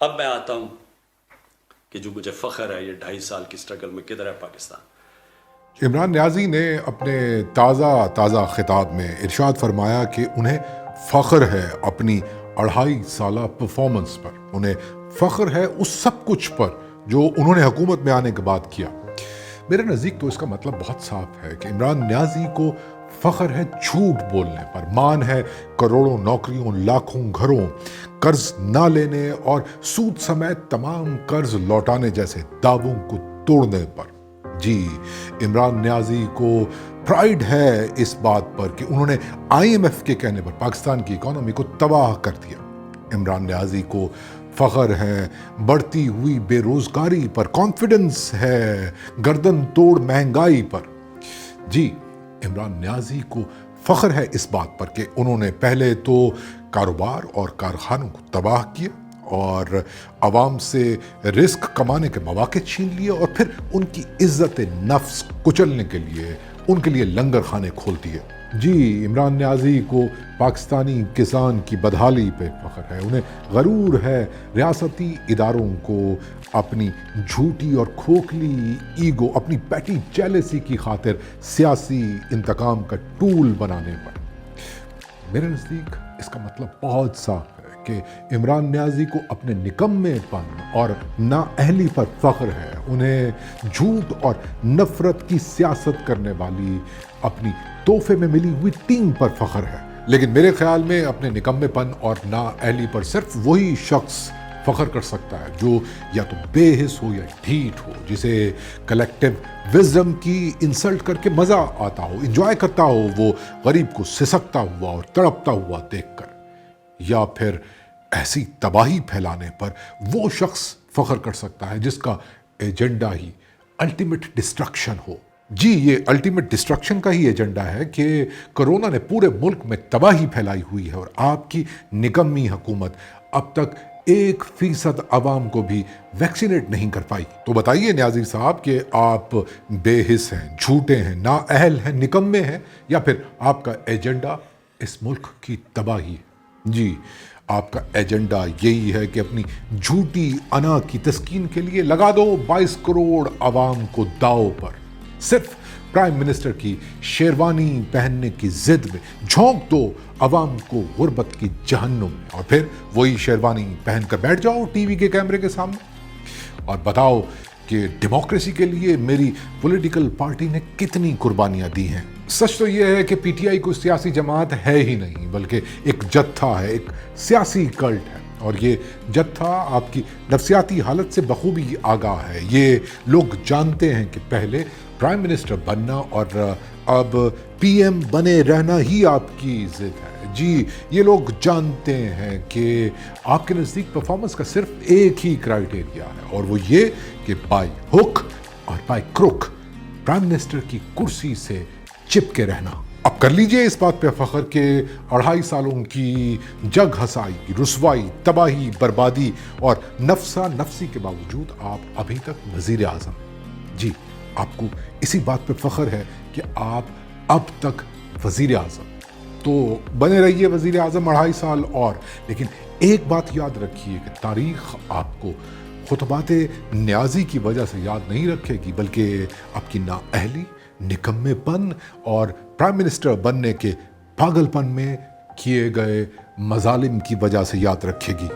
اب میں آتا ہوں کہ جو مجھے فخر ہے یہ 2.5 سال کی سٹرگل میں کدھر ہے پاکستان۔ عمران نیازی نے اپنے تازہ خطاب میں ارشاد فرمایا کہ انہیں فخر ہے اپنی 2.5 سالہ پرفارمنس پر، انہیں فخر ہے اس سب کچھ پر جو انہوں نے حکومت میں آنے کے بعد کیا۔ میرے نزدیک تو اس کا مطلب بہت صاف ہے کہ عمران نیازی کو فخر ہے جھوٹ بولنے پر، مان ہے کروڑوں نوکریوں، لاکھوں گھروں، قرض نہ لینے اور سود سمیت تمام قرض لوٹانے جیسے دعووں کو توڑنے پر۔ جی، عمران نیازی کو پرائیڈ ہے اس بات پر کہ انہوں نے IMF کے کہنے پر پاکستان کی اکانومی کو تباہ کر دیا۔ عمران نیازی کو فخر ہے بڑھتی ہوئی بے روزگاری پر، کانفیڈنس ہے گردن توڑ مہنگائی پر۔ جی، عمران نیازی کو فخر ہے اس بات پر کہ انہوں نے پہلے تو کاروبار اور کارخانوں کو تباہ کیا اور عوام سے رزق کمانے کے مواقع چھین لیے، اور پھر ان کی عزت نفس کچلنے کے لیے ان کے لیے لنگر خانے کھول دیے۔ جی، عمران نیازی کو پاکستانی کسان کی بدحالی پہ فخر ہے، انہیں غرور ہے ریاستی اداروں کو اپنی جھوٹی اور کھوکھلی ایگو، اپنی پیٹی جیلسی کی خاطر سیاسی انتقام کا ٹول بنانے پر۔ میرے نزدیک اس کا مطلب بہت صاف ہے کہ عمران نیازی کو اپنے نکمے پن اور نااہلی پر فخر ہے، انہیں جھوٹ اور نفرت کی سیاست کرنے والی اپنی تحفے میں ملی ہوئی ٹیم پر فخر ہے۔ لیکن میرے خیال میں اپنے نکمے پن اور نااہلی پر صرف وہی شخص فخر کر سکتا ہے جو یا تو بے حس ہو یا ڈھیٹ ہو، جسے کلیکٹیو وزڈم کی انسلٹ کر کے مزہ آتا ہو، انجوائے کرتا ہو وہ غریب کو سسکتا ہوا اور تڑپتا ہوا دیکھ کر، یا پھر ایسی تباہی پھیلانے پر وہ شخص فخر کر سکتا ہے جس کا ایجنڈا ہی الٹیمیٹ ڈسٹرکشن ہو۔ جی، یہ الٹیمیٹ ڈسٹرکشن کا ہی ایجنڈا ہے کہ کرونا نے پورے ملک میں تباہی پھیلائی ہوئی ہے اور آپ کی نکمی حکومت اب تک 1% عوام کو بھی ویکسینیٹ نہیں کر پائی۔ تو بتائیے نیازی صاحب کہ آپ بے حس ہیں، جھوٹے ہیں، نااہل ہیں، نکمے ہیں، یا پھر آپ کا ایجنڈا اس ملک کی تباہی ہے؟ جی، آپ کا ایجنڈا یہی ہے کہ اپنی جھوٹی انا کی تسکین کے لیے لگا دو 22 کروڑ عوام کو داؤ پر، صرف پرائم منسٹر کی شیروانی پہننے کی ضد میں جھونک دو عوام کو غربت کی جہنم میں، اور پھر وہی شیروانی پہن کر بیٹھ جاؤ ٹی وی کے کیمرے کے سامنے اور بتاؤ کہ ڈیموکریسی کے لیے میری پولیٹیکل پارٹی نے کتنی قربانیاں دی ہیں۔ سچ تو یہ ہے کہ PTI کوئی سیاسی جماعت ہے ہی نہیں، بلکہ ایک جتھا ہے، ایک سیاسی کلٹ ہے، اور یہ جتھا آپ کی نفسیاتی حالت سے بخوبی آگاہ ہے۔ یہ لوگ جانتے ہیں کہ پہلے پرائم منسٹر بننا اور اب PM بنے رہنا ہی آپ کی ضد ہے۔ جی، یہ لوگ جانتے ہیں کہ آپ کے نزدیک پرفارمنس کا صرف ایک ہی کرائیٹیریا ہے، اور وہ یہ کہ بائی ہک اور بائی کروک پرائم منسٹر کی کرسی سے چپ کے رہنا۔ اب کر لیجئے اس بات پہ فخر کہ 2.5 سالوں کی جگ ہسائی، رسوائی، تباہی، بربادی اور نفسا نفسی کے باوجود آپ ابھی تک وزیر اعظم۔ جی، آپ کو اسی بات پہ فخر ہے کہ آپ اب تک وزیر اعظم، تو بنے رہیے وزیر اعظم 2.5 سال اور، لیکن ایک بات یاد رکھیے کہ تاریخ آپ کو خطبات نیازی کی وجہ سے یاد نہیں رکھے گی، بلکہ آپ کی نااہلی، نکمے پن اور پرائم منسٹر بننے کے پاگل پن میں کیے گئے مظالم کی وجہ سے یاد رکھے گی۔